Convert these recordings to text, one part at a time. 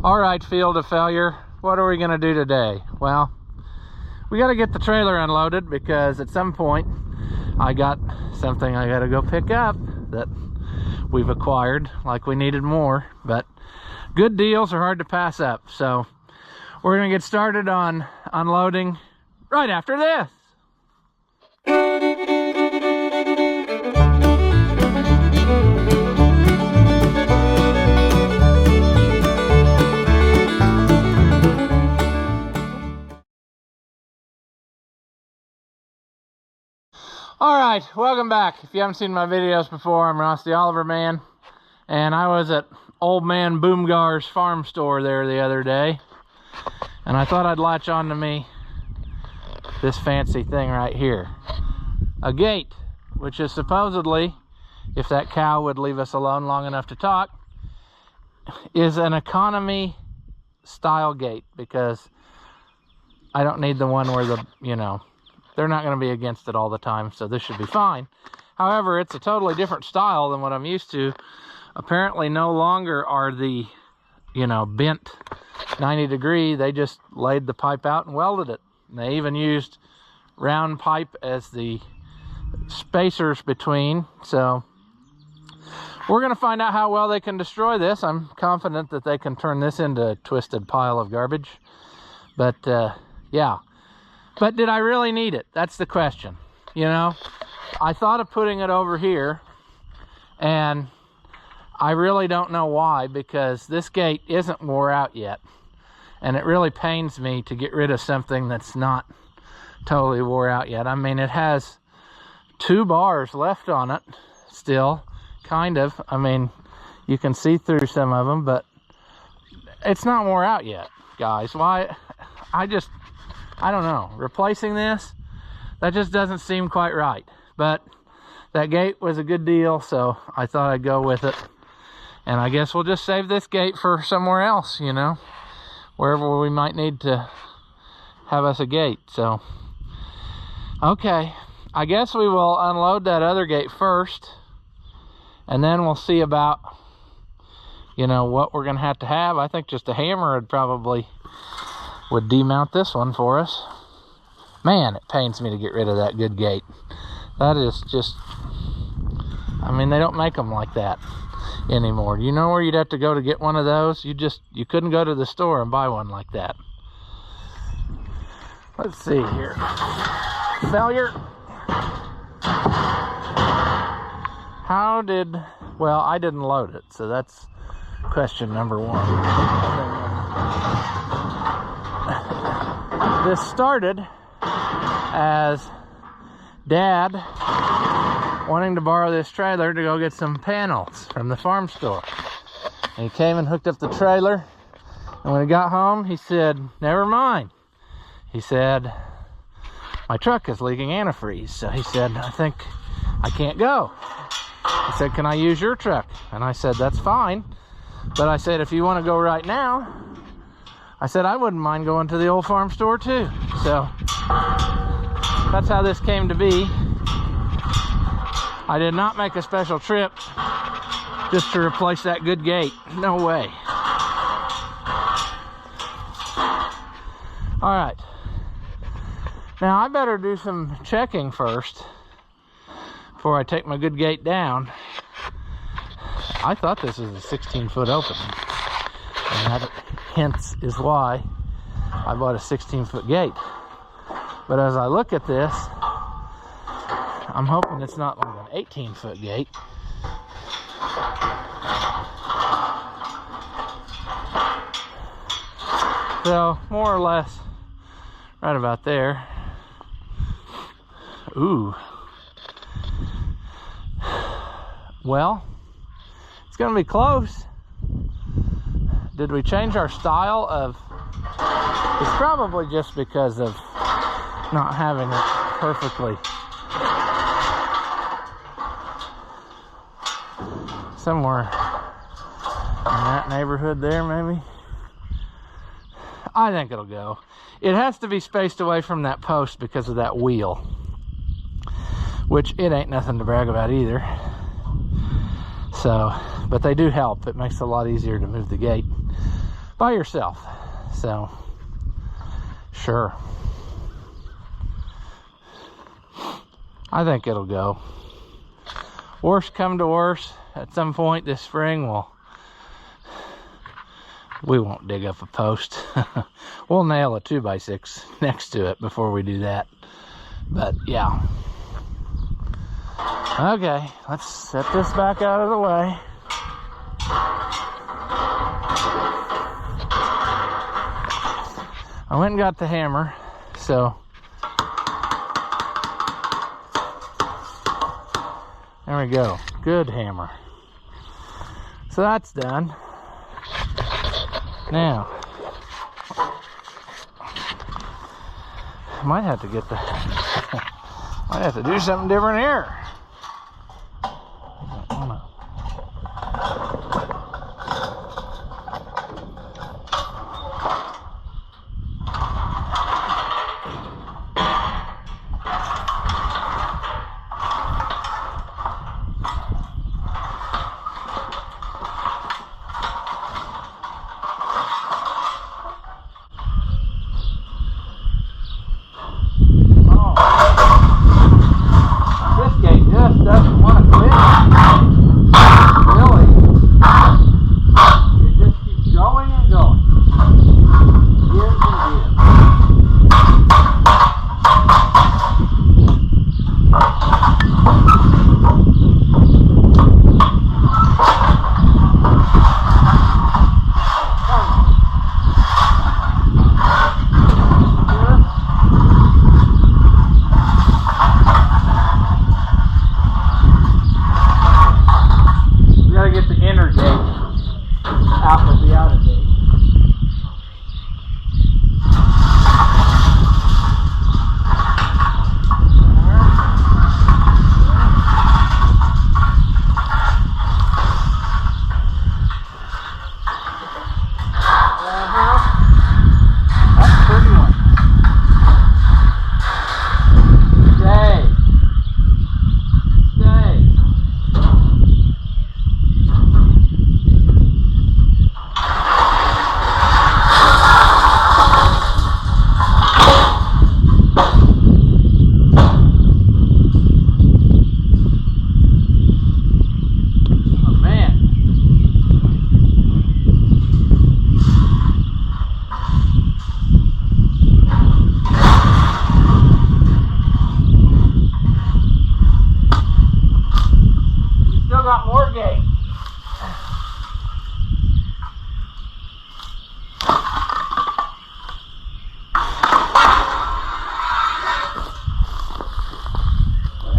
All right, field of failure, what are we gonna do today? Well, we gotta get the trailer unloaded because at some point I got something I gotta go pick up that we've acquired, like we needed more, but good deals are hard to pass up. So we're gonna get started on unloading right after this. All right, welcome back. If you haven't seen my videos before, I'm Ross the Oliver Man, and I was at Old Man Boomgar's farm store there the other day, and I thought I'd latch on to me this fancy thing right here. A gate, which is supposedly, if that cow would leave us alone long enough to talk, is an economy style gate, because I don't need the one where the, you know, they're not going to be against it all the time, so this should be fine. However, it's a totally different style than what I'm used to. Apparently no longer are the, you know, bent 90 degree. They just laid the pipe out and welded it. And they even used round pipe as the spacers between. So we're going to find out how well they can destroy this. I'm confident that they can turn this into a twisted pile of garbage. But yeah. But did I really need it? That's the question. You know, I thought of putting it over here, and I really don't know why, because this gate isn't wore out yet. And it really pains me to get rid of something that's not totally wore out yet. I mean, it has 2 bars left on it still, kind of. I mean, you can see through some of them, but it's not wore out yet, guys. Why? I don't know. Replacing this, that just doesn't seem quite right. But that gate was a good deal, so I thought I'd go with it. And I guess we'll just save this gate for somewhere else, you know, wherever we might need to have us a gate. So, okay. I guess we will unload that other gate first, and then we'll see about, you know, what we're going to have. I think just a hammer would demount this one for us. Man, it pains me to get rid of that good gate. That is just, I mean, they don't make them like that anymore. You know where you'd have to go to get one of those? You couldn't go to the store and buy one like that. Let's see here. Failure. Well, I didn't load it, so that's question number 1. This started as Dad wanting to borrow this trailer to go get some panels from the farm store. And he came and hooked up the trailer, and when he got home, he said, never mind. He said, my truck is leaking antifreeze. So he said, I think I can't go. He said, can I use your truck? And I said, that's fine. But I said, if you want to go right now, I said, I wouldn't mind going to the old farm store too. So that's how this came to be. I did not make a special trip just to replace that good gate. No way. All right. Now I better do some checking first before I take my good gate down. I thought this was a 16-foot opening, and that hence is why I bought a 16-foot gate. But as I look at this, I'm hoping it's not like an 18-foot gate. So more or less right about there. Ooh. Well, it's gonna be close. Did we change our style of, it's probably just because of not having it perfectly. Somewhere in that neighborhood there, maybe. I think it'll go. It has to be spaced away from that post because of that wheel, which it ain't nothing to brag about either. So, but they do help. It makes it a lot easier to move the gate. by yourself. So, sure. I think it'll go. Worst come to worst, at some point this spring, we won't dig up a post. We'll nail a 2x6 next to it before we do that. But yeah. Okay, let's set this back out of the way. I went and got the hammer, so there we go. Good hammer. So that's done. Now, might have to get the might have to do something different here. Doesn't want to quit. Really. It just keeps going and going. Years and years.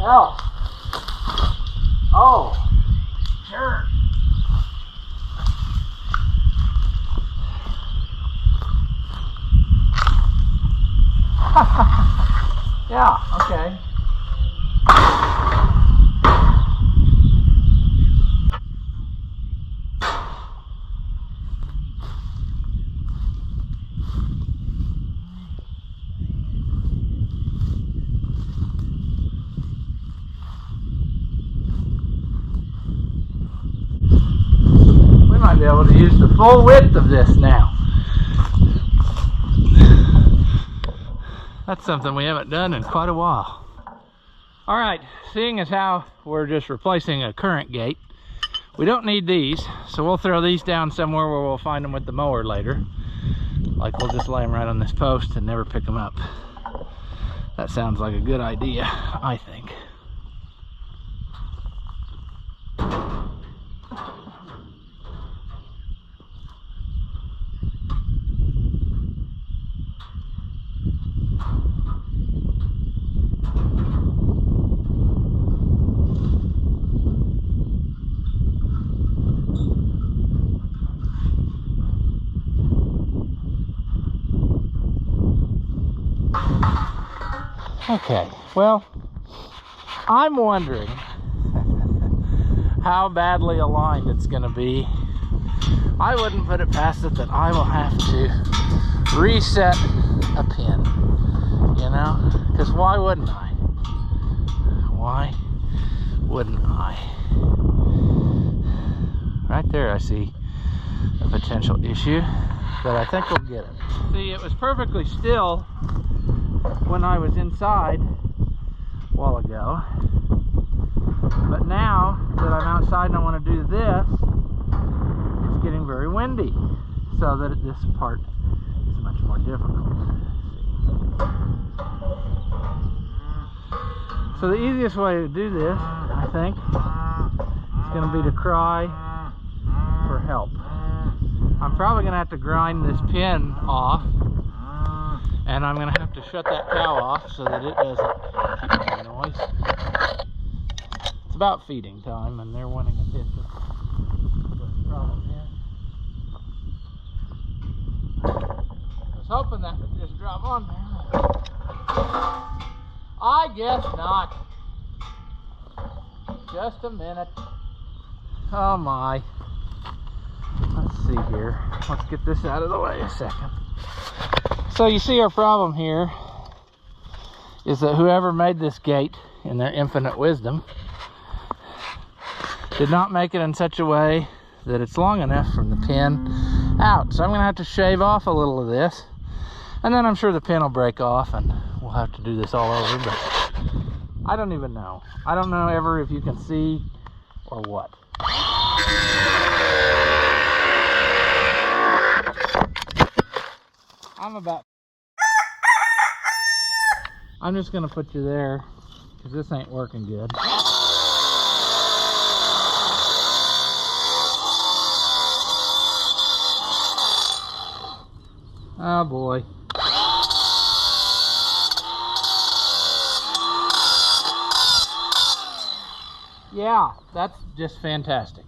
Hell. Oh, sure. Yeah, okay. Be able to use the full width of this now. That's something we haven't done in quite a while. All right, seeing as how we're just replacing a current gate, we don't need these, so we'll throw these down somewhere where we'll find them with the mower later. Like we'll just lay them right on this post and never pick them up. That sounds like a good idea, I think. Okay, well, I'm wondering how badly aligned it's going to be. I wouldn't put it past it that I will have to reset a pin, you know, because why wouldn't I? Why wouldn't I? Right there I see a potential issue. but I think we'll get it. See, it was perfectly still when I was inside a while ago, but now that I'm outside and I want to do this, it's getting very windy, so that this part is much more difficult. So the easiest way to do this, I think, is going to be to cry for help. I'm probably going to have to grind this pin off, and I'm going to have to shut that cow off so that it doesn't keep making noise. It's about feeding time, and they're wanting attention. What's the problem here? I was hoping that would just drop on there. I guess not. Just a minute. Oh my. Let's see here. Let's get this out of the way a second. So you see, our problem here is that whoever made this gate in their infinite wisdom did not make it in such a way that it's long enough from the pin out. So I'm going to have to shave off a little of this, and then I'm sure the pin will break off and we'll have to do this all over, but I don't even know. I don't know ever if you can see or what. I'm just gonna put you there because this ain't working good. Oh boy. Yeah, that's just fantastic.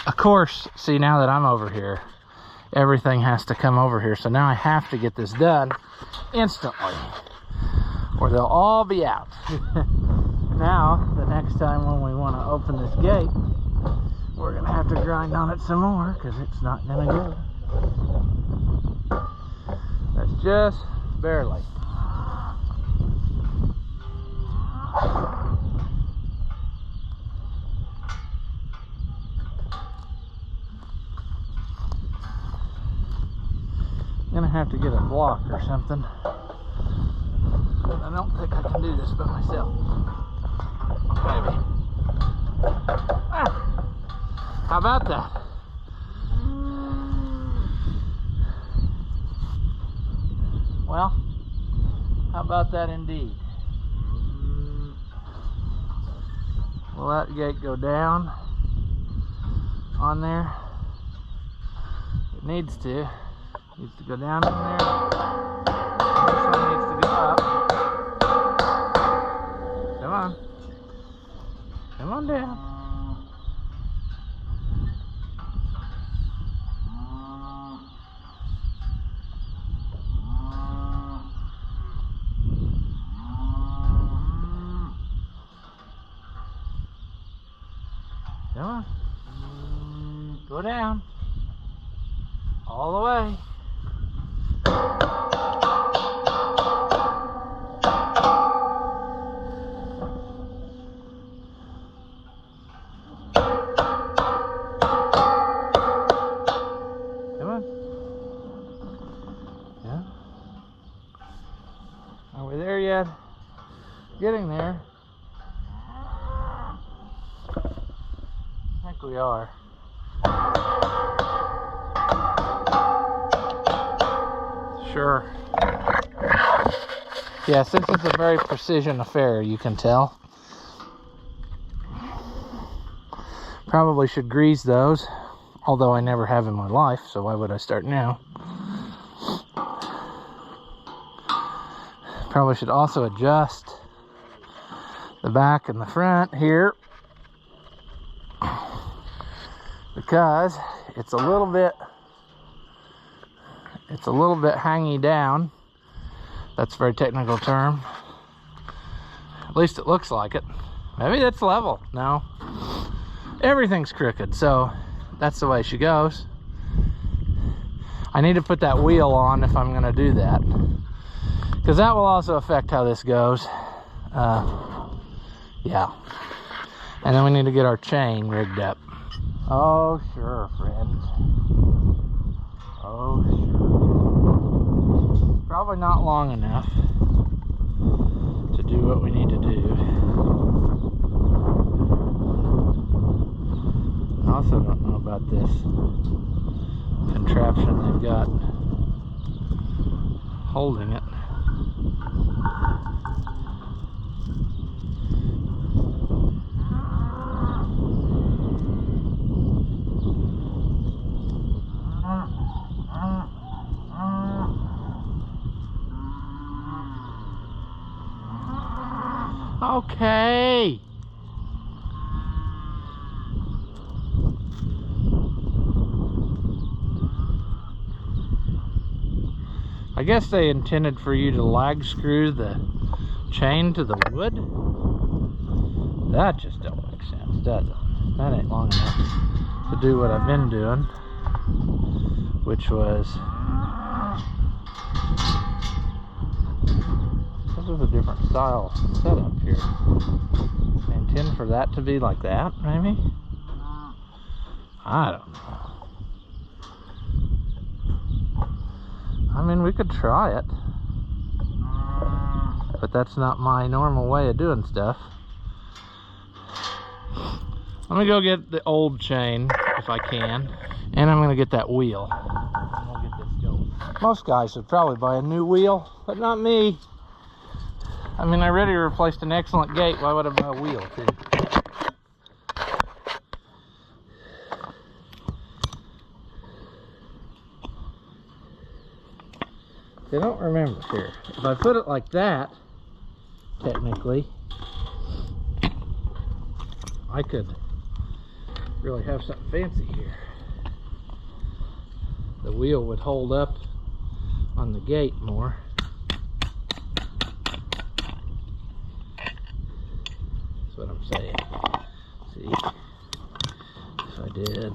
Of course, see, now that I'm over here, everything has to come over here. So now I have to get this done instantly, or they'll all be out. Now, the next time when we want to open this gate, we're going to have to grind on it some more because it's not going to go. That's just barely. I'm gonna have to get a block or something. I don't think I can do this by myself. Maybe. Ah, how about that? Well, how about that indeed? Will that gate go down on there? It needs to. Needs to go down in there. This one needs to go up. Come on. Come on down. Come on. Go down. All the way. Come on. Yeah. Are we there yet? Getting there. I think we are. Sure. Yeah, since it's a very precision affair, you can tell. Probably should grease those, although I never have in my life, so why would I start now? Probably should also adjust the back and the front here, because it's a little bit hangy down. That's a very technical term. At least it looks like it. Maybe that's level. No, everything's crooked, so that's the way she goes. I need to put that wheel on if I'm going to do that, because that will also affect how this goes. Yeah, and then we need to get our chain rigged up. Oh, sure, friends. Oh, sure. Probably not long enough to do what we need to do. I also don't know about this contraption they've got holding it. Okay. I guess they intended for you to lag screw the chain to the wood. That just don't make sense, does it? That ain't long enough to do what I've been doing, which was, this is a different style setup here. They intend for that to be like that, maybe? I don't know. I mean, we could try it, but that's not my normal way of doing stuff. Let me go get the old chain if I can, and I'm gonna get that wheel. And we'll get this going. Most guys would probably buy a new wheel, but not me. I mean, I already replaced an excellent gate. Why would I buy a wheel too? I don't remember here. If I put it like that, technically, I could really have something fancy here. The wheel would hold up on the gate more. That's what I'm saying. See, if I did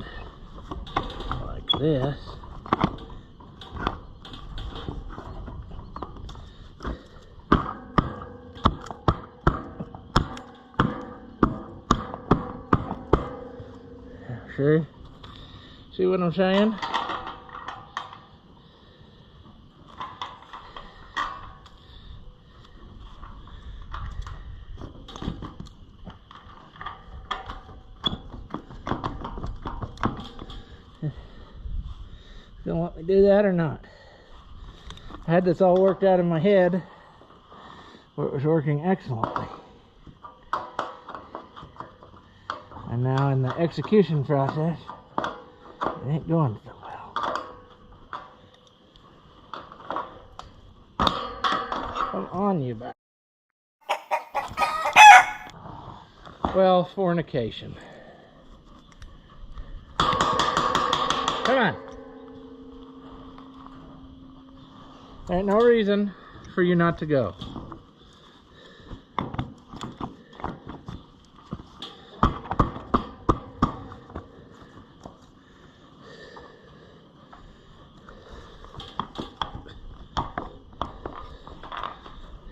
like this, sure. See what I'm saying? Gonna let me do that or not? I had this all worked out in my head where it was working excellently. And now in the execution process, it ain't going so well. Come on, you back. Well, fornication. Come on. There ain't no reason for you not to go.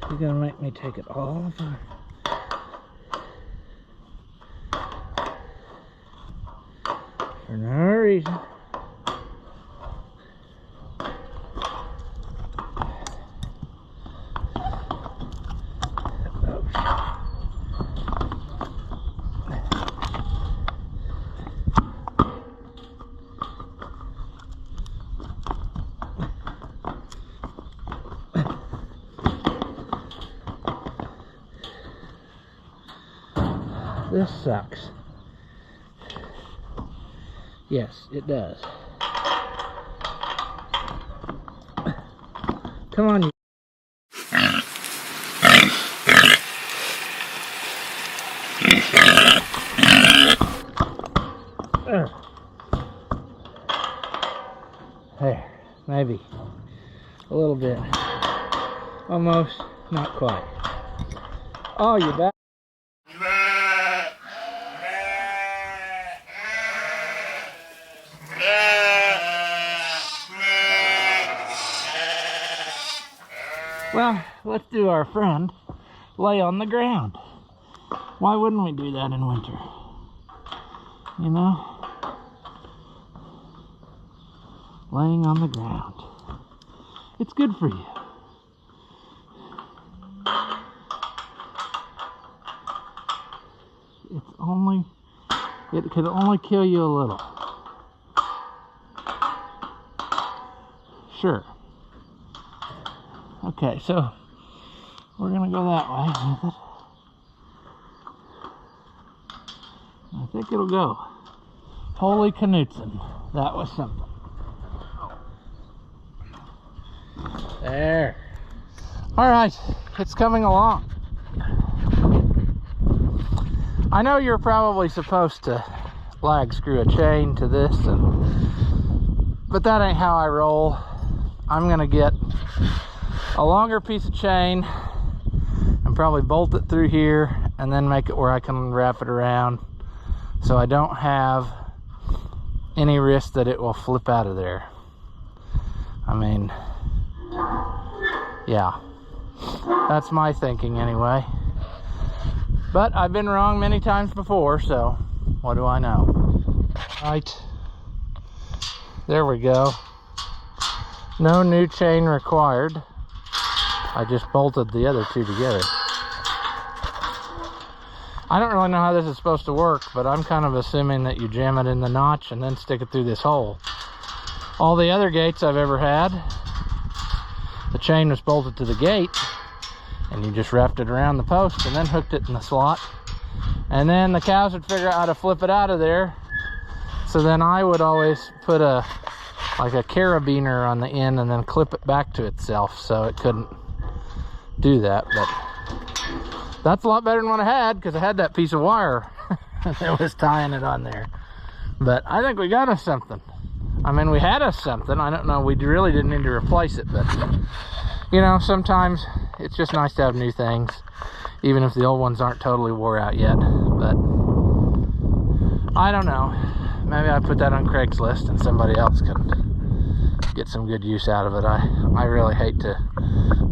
You're gonna make me take it all apart. For no reason. This sucks. Yes, it does. Come on, you. There, maybe a little bit. Almost, not quite. Oh, you're back. Well, let's do our friend lay on the ground. Why wouldn't we do that in winter? You know? laying on the ground. It's good for you. It could only kill you a little. Sure. Okay, so we're gonna go that way with it. I think it'll go. Holy Knutson. That was something. There. Alright, it's coming along. I know you're probably supposed to lag screw a chain to this, but that ain't how I roll. I'm gonna get a longer piece of chain and probably bolt it through here and then make it where I can wrap it around so I don't have any risk that it will flip out of there. I mean, yeah, that's my thinking anyway. But I've been wrong many times before, so what do I know? Right, there we go. No new chain required. I just bolted the other two together. I don't really know how this is supposed to work, but I'm kind of assuming that you jam it in the notch and then stick it through this hole. All the other gates I've ever had, the chain was bolted to the gate, and you just wrapped it around the post and then hooked it in the slot. And then the cows would figure out how to flip it out of there. So then I would always put like a carabiner on the end and then clip it back to itself so it couldn't do that. But that's a lot better than what I had, because I had that piece of wire that was tying it on there. But I think we got us something. I mean, we had us something. I don't know, we really didn't need to replace it, but you know, sometimes it's just nice to have new things, even if the old ones aren't totally wore out yet. But I don't know, maybe I put that on Craigslist and somebody else can get some good use out of it. I really hate to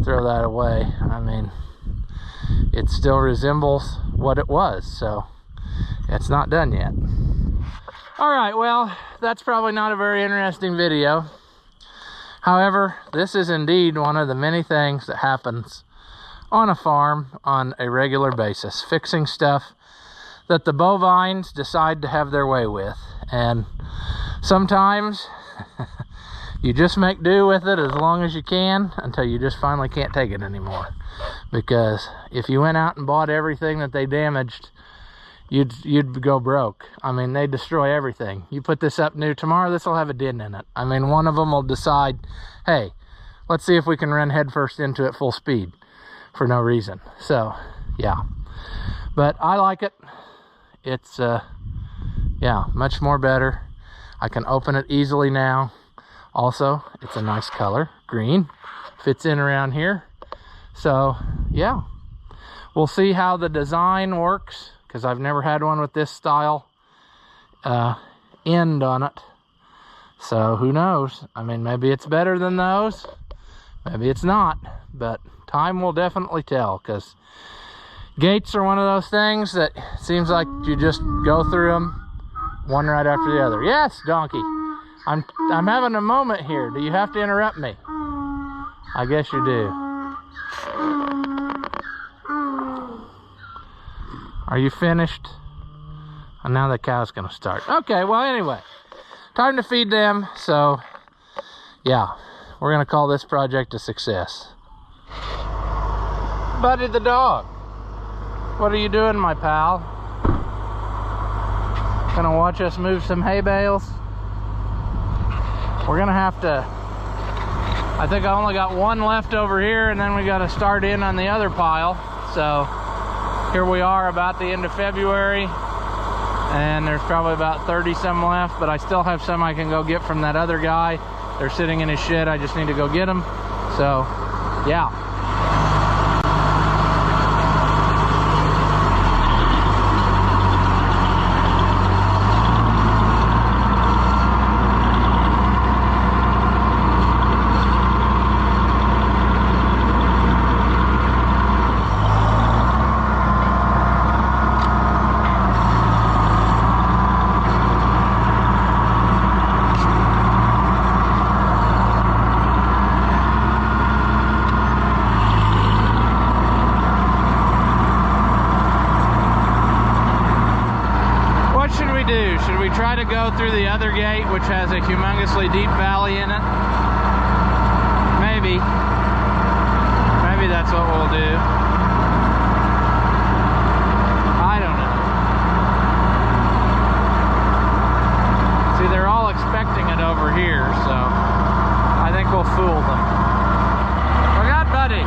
throw that away. I mean, it still resembles what it was, so it's not done yet. All right, well, that's probably not a very interesting video. However, this is indeed one of the many things that happens on a farm on a regular basis, fixing stuff that the bovines decide to have their way with. And sometimes you just make do with it as long as you can until you just finally can't take it anymore. Because if you went out and bought everything that they damaged, you'd go broke. I mean, they destroy everything. You put this up new tomorrow, this will have a dent in it. I mean, one of them will decide, hey, let's see if we can run headfirst into it full speed for no reason. So, yeah. But I like it. It's, yeah, much more better. I can open it easily now. Also, it's a nice color, green. Fits in around here. So, yeah. We'll see how the design works, because I've never had one with this style end on it. So who knows? I mean, maybe it's better than those, maybe it's not, but time will definitely tell, because gates are one of those things that seems like you just go through them one right after the other. Yes, donkey, I'm having a moment here. Do you have to interrupt me? I guess you do. Are you finished? And now the cow's gonna start. Okay, well, anyway, time to feed them. So yeah, we're gonna call this project a success. Buddy the dog, what are you doing, my pal? Gonna watch us move some hay bales? We're gonna have to, I think I only got one left over here, and then we gotta start in on the other pile. So here we are about the end of February, and there's probably about 30 some left, but I still have some I can go get from that other guy. They're sitting in his shed. I just need to go get them. So yeah. through the other gate, which has a humongously deep valley in it? Maybe. Maybe that's what we'll do. I don't know. See, they're all expecting it over here, so I think we'll fool them. Look out, buddy.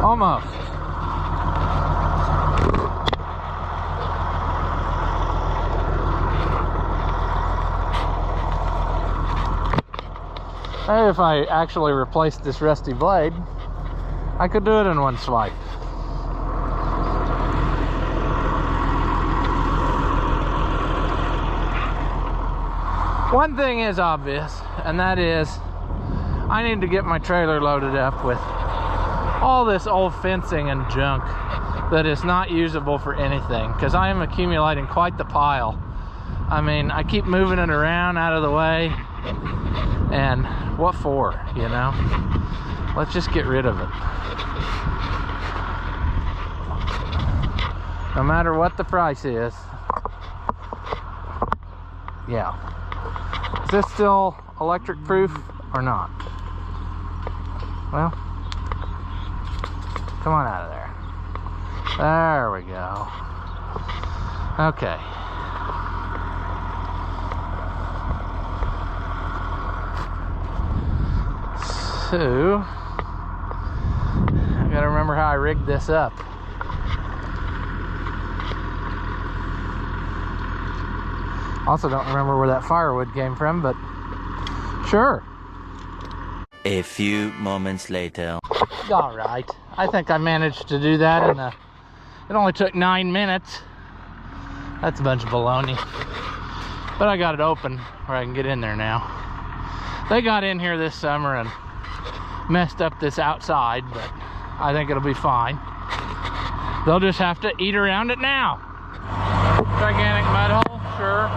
Almost. Hey, if I actually replaced this rusty blade, I could do it in one swipe. One thing is obvious, and that is I need to get my trailer loaded up with all this old fencing and junk that is not usable for anything, because I am accumulating quite the pile. I mean, I keep moving it around out of the way, and what for, you know? Let's just get rid of it. No matter what the price is. Yeah. Is this still electric proof or not? Well, come on out of there. There we go. Okay. So, I gotta remember how I rigged this up. Also don't remember where that firewood came from, but sure. A few moments later. All right, I think I managed to do that in a, it only took 9 minutes. That's a bunch of baloney. But I got it open where I can get in there now. They got in here this summer and messed up this outside, but I think it'll be fine. They'll just have to eat around it now. Gigantic mud hole, sure.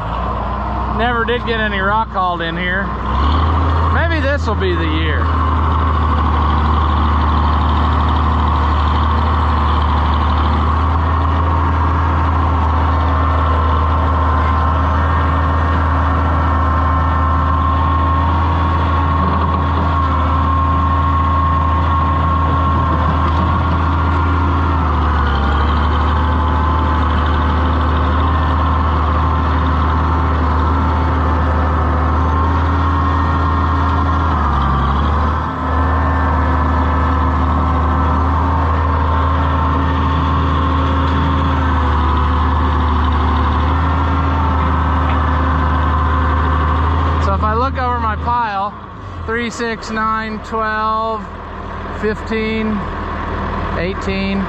Never did get any rock hauled in here. Maybe this will be the year. If I look over my pile, 3, 6, 9, 12, 15, 18,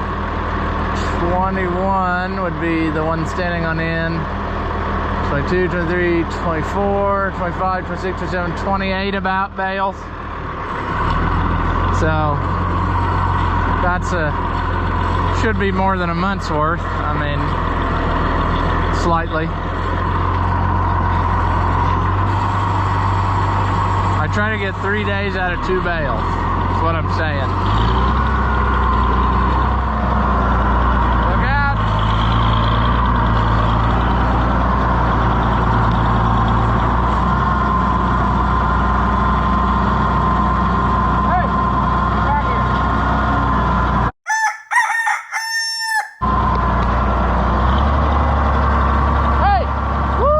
21 would be the one standing on end. 22, 23, 24, 25, 26, 27, 28 about bales. So that's should be more than a month's worth. I mean, slightly. I try to get 3 days out of 2 bales. That's what I'm saying. Look out! Hey! Back here. Hey! Woo!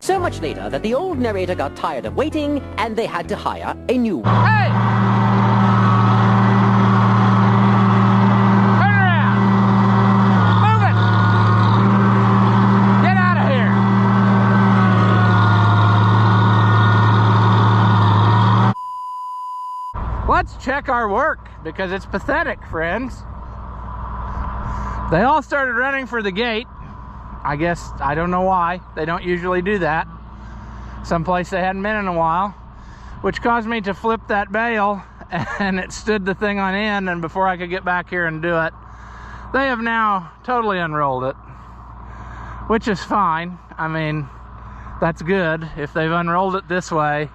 So much later that the old narrator got tired of waiting and they had to hire a new one. Hey! Turn around! Move it! check our work because it's pathetic, friends. They all started running for the gate. I guess, I don't know why. They don't usually do that. Someplace they hadn't been in a while, which caused me to flip that bale, and it stood the thing on end, and before I could get back here and do it, they have now totally unrolled it, which is fine. I mean, that's good. If they've unrolled it this way,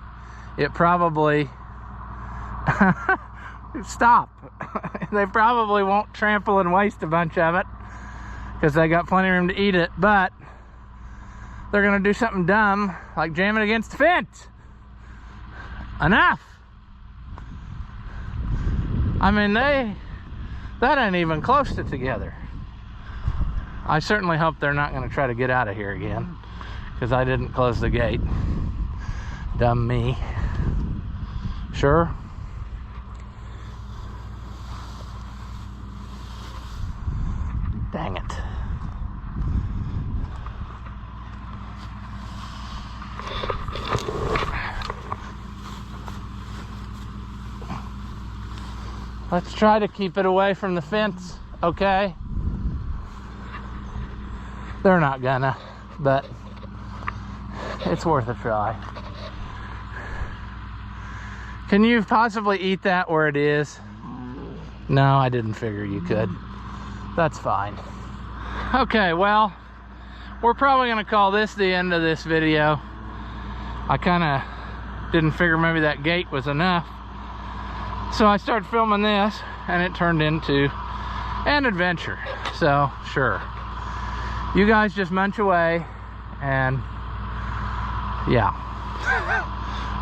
it probably stop. They probably won't trample and waste a bunch of it because they got plenty of room to eat it, but they're gonna do something dumb like jam it against the fence. Enough. I mean, that ain't even close to together. I certainly hope they're not gonna try to get out of here again because I didn't close the gate. Dumb me. Sure. Dang it. Let's try to keep it away from the fence, okay? They're not gonna, but it's worth a try. Can you possibly eat that where it is? No, I didn't figure you could. That's fine. Okay, well, we're probably gonna call this the end of this video. I kinda didn't figure maybe that gate was enough. So I started filming this and it turned into an adventure. So, sure. You guys just munch away and yeah.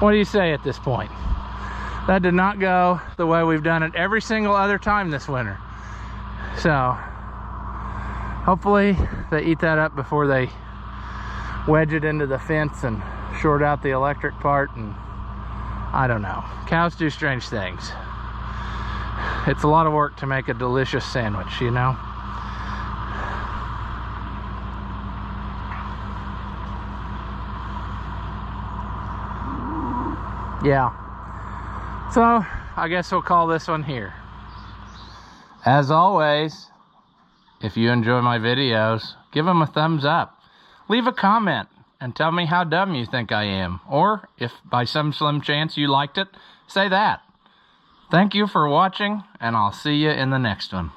What do you say at this point? That did not go the way we've done it every single other time this winter. So, hopefully they eat that up before they wedge it into the fence and short out the electric part, and I don't know. Cows do strange things. It's a lot of work to make a delicious sandwich, you know? Yeah. So, I guess we'll call this one here. As always, if you enjoy my videos, give them a thumbs up. Leave a comment and tell me how dumb you think I am. Or, if by some slim chance you liked it, say that. Thank you for watching, and I'll see you in the next one.